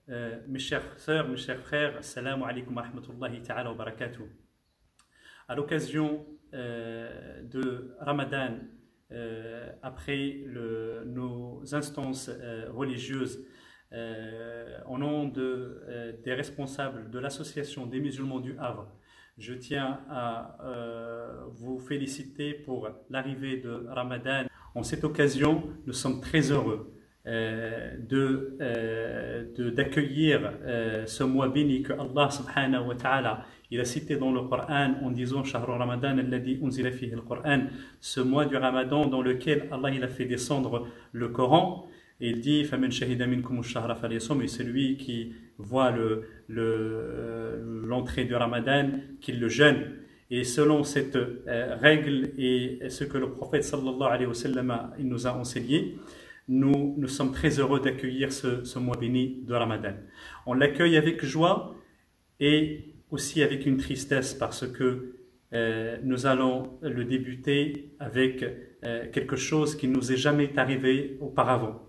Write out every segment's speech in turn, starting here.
Mes chères sœurs, mes chers frères, assalamu alaikum wa rahmatullahi ta'ala wa barakatuh. À l'occasion de Ramadan, après nos instances religieuses, au nom des responsables de l'association des musulmans du Havre, je tiens à vous féliciter pour l'arrivée de Ramadan. En cette occasion, nous sommes très heureux d'accueillir ce mois béni que Allah subhanahu wa ta'ala il a cité dans le Coran en disant Shahru Ramadan alladhi unzila fihi al-Qur'an, ce mois du Ramadan dans lequel Allah il a fait descendre le Coran. Et il dit faman shahida minkum ash-shahra falyasum, et celui qui voit l'entrée du Ramadan qu'il le jeûne. Et selon cette règle et ce que le prophète sallallahu alayhi wa sallam il nous a enseigné, nous sommes très heureux d'accueillir ce mois béni de Ramadan. On l'accueille avec joie et aussi avec une tristesse parce que nous allons le débuter avec quelque chose qui ne nous est jamais arrivé auparavant,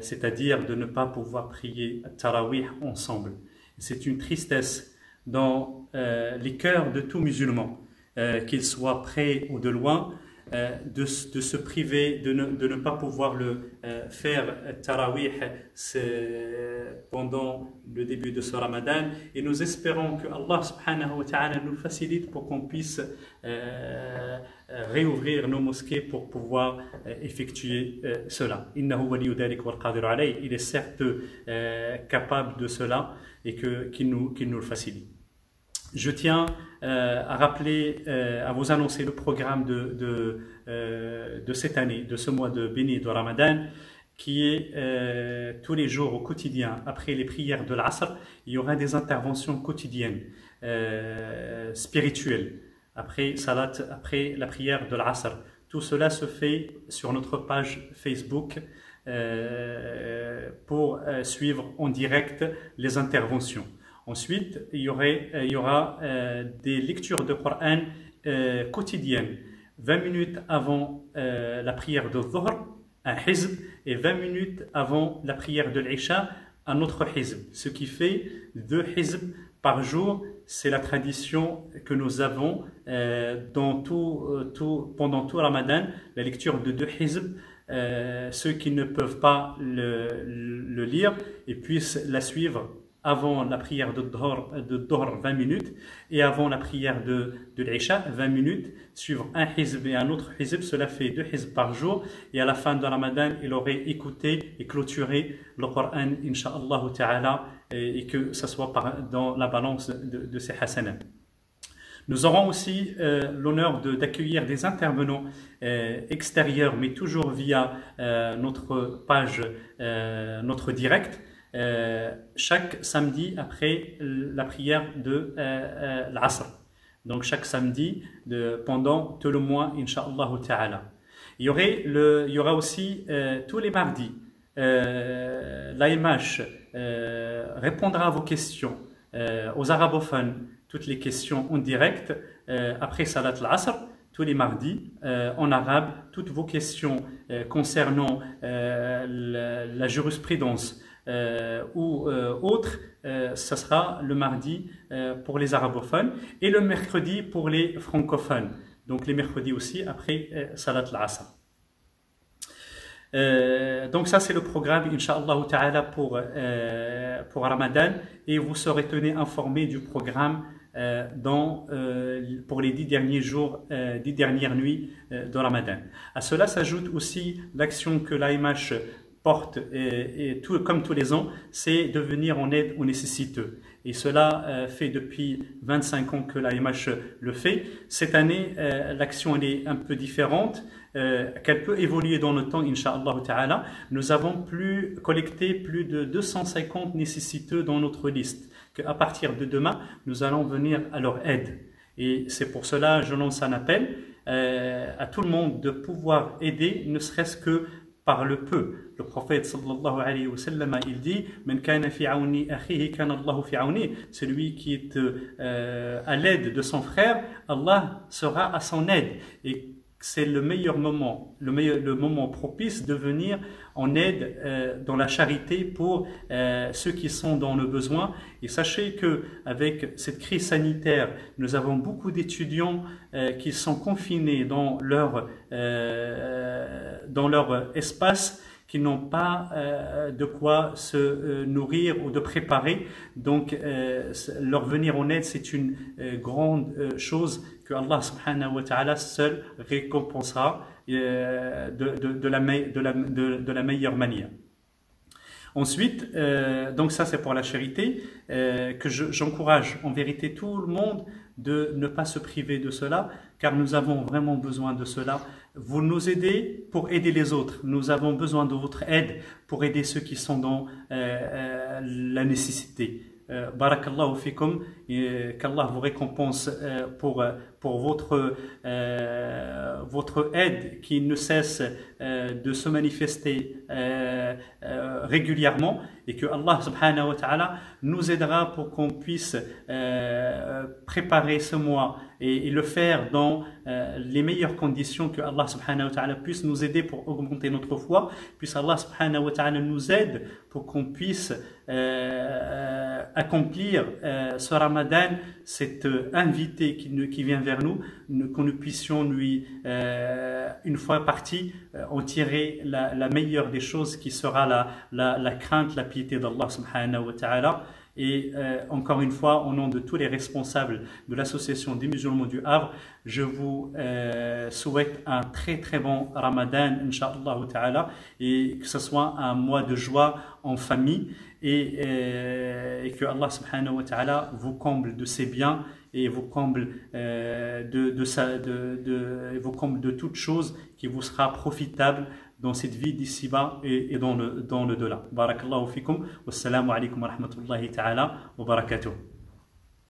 c'est-à-dire de ne pas pouvoir prier Tarawih ensemble. C'est une tristesse dans les cœurs de tout musulman, qu'il soit près ou de loin, de se priver, de ne pas pouvoir faire Tarawih pendant le début de ce Ramadan. Et nous espérons que Allah subhanahu wa ta'ala nous facilite pour qu'on puisse réouvrir nos mosquées pour pouvoir effectuer cela. Innahu waliyu dhalik wal qadiru alayh. Il est certes capable de cela et qu'il nous le facilite. Je tiens à rappeler, à vous annoncer le programme de cette année, de ce mois de béni de Ramadan, qui est tous les jours au quotidien, après les prières de l'Asr, il y aura des interventions quotidiennes, spirituelles, après la prière de l'Asr. Tout cela se fait sur notre page Facebook pour suivre en direct les interventions. Ensuite, il y aura des lectures de Coran quotidiennes. 20 minutes avant la prière de Dhuhr, un hizb, et 20 minutes avant la prière de l'Isha, un autre hizb. Ce qui fait 2 hizb par jour. C'est la tradition que nous avons pendant tout Ramadan, la lecture de 2 hizb. Ceux qui ne peuvent pas le lire et puissent la suivre avant la prière de Dhuhr 20 minutes et avant la prière de l'Isha 20 minutes, suivre un hizb et un autre hizb, cela fait 2 hizb par jour, et à la fin de Ramadan il aurait écouté et clôturé le Coran incha'Allah ta'ala, et que ça soit dans la balance de ces hasanats. Nous aurons aussi l'honneur d'accueillir des intervenants extérieurs, mais toujours via notre page, notre direct, chaque samedi après la prière de l'Asr. Donc chaque samedi pendant tout le mois, Inch'Allah ta'ala. Il y aura aussi tous les mardis, l'AMH répondra à vos questions, aux arabophones, toutes les questions en direct après Salat al-Asr. Tous les mardis, en arabe, toutes vos questions concernant la jurisprudence ou autre, ça sera le mardi pour les arabophones et le mercredi pour les francophones. Donc les mercredis aussi après Salat al-Asr. Donc ça c'est le programme Inch'Allah ta'ala pour Ramadan, et vous serez tenus informés du programme pour les 10 derniers jours, 10 dernières nuits de Ramadan. À cela s'ajoute aussi l'action que l'AMH porte, comme tous les ans, c'est de venir en aide aux nécessiteux. Et cela fait depuis 25 ans que l'AMH le fait. Cette année, l'action est un peu différente, qu'elle peut évoluer dans le temps, Inch'Allah ta'ala. Nous avons collecté plus de 250 nécessiteux dans notre liste, qu'à partir de demain, nous allons venir à leur aide. Et c'est pour cela que je lance un appel à tout le monde de pouvoir aider, ne serait-ce que par le peu. Le prophète sallallahu alayhi wa sallam, il dit Man kana fi auni akhihi kana Allahu fi auni. Celui qui est à l'aide de son frère, Allah sera à son aide. Et c'est le meilleur moment, le moment propice de venir en aide dans la charité pour ceux qui sont dans le besoin. Et sachez que avec cette crise sanitaire, nous avons beaucoup d'étudiants qui sont confinés dans leur espace, qui n'ont pas de quoi se nourrir ou de préparer. Donc, leur venir en aide, c'est une grande chose que Allah subhanahu wa ta'ala seul récompensera de la meilleure manière. Ensuite, donc ça c'est pour la charité, que j'encourage en vérité tout le monde de ne pas se priver de cela, car nous avons vraiment besoin de cela. Vous nous aidez pour aider les autres. Nous avons besoin de votre aide pour aider ceux qui sont dans la nécessité. Barakallahu fikum, qu'Allah vous récompense pour votre aide qui ne cesse de se manifester régulièrement, et que Allah subhanahu wa ta'ala nous aidera pour qu'on puisse préparer ce mois et le faire dans les meilleures conditions, que Allah subhanahu wa ta'ala puisse nous aider pour augmenter notre foi, puisse Allah subhanahu wa ta'ala nous aide pour qu'on puisse accomplir ce Ramadan, cet invité qui vient vers nous, que nous puissions lui, une fois parti, en tirer la meilleure des choses, qui sera la crainte, la piété d'Allah subhanahu wa ta'ala. Et encore une fois, au nom de tous les responsables de l'association des musulmans du Havre, je vous souhaite un très très bon Ramadan, Inch'Allah ta'ala, et que ce soit un mois de joie en famille, et que Allah subhanahu wa ta'ala vous comble de ses biens et vous comble vous comble de toutes choses qui vous sera profitable dans cette vie d'ici-bas et dans le delà. Barakallahu fikum. Wassalamu alaikum wa rahmatullahi ta'ala wa barakatuh.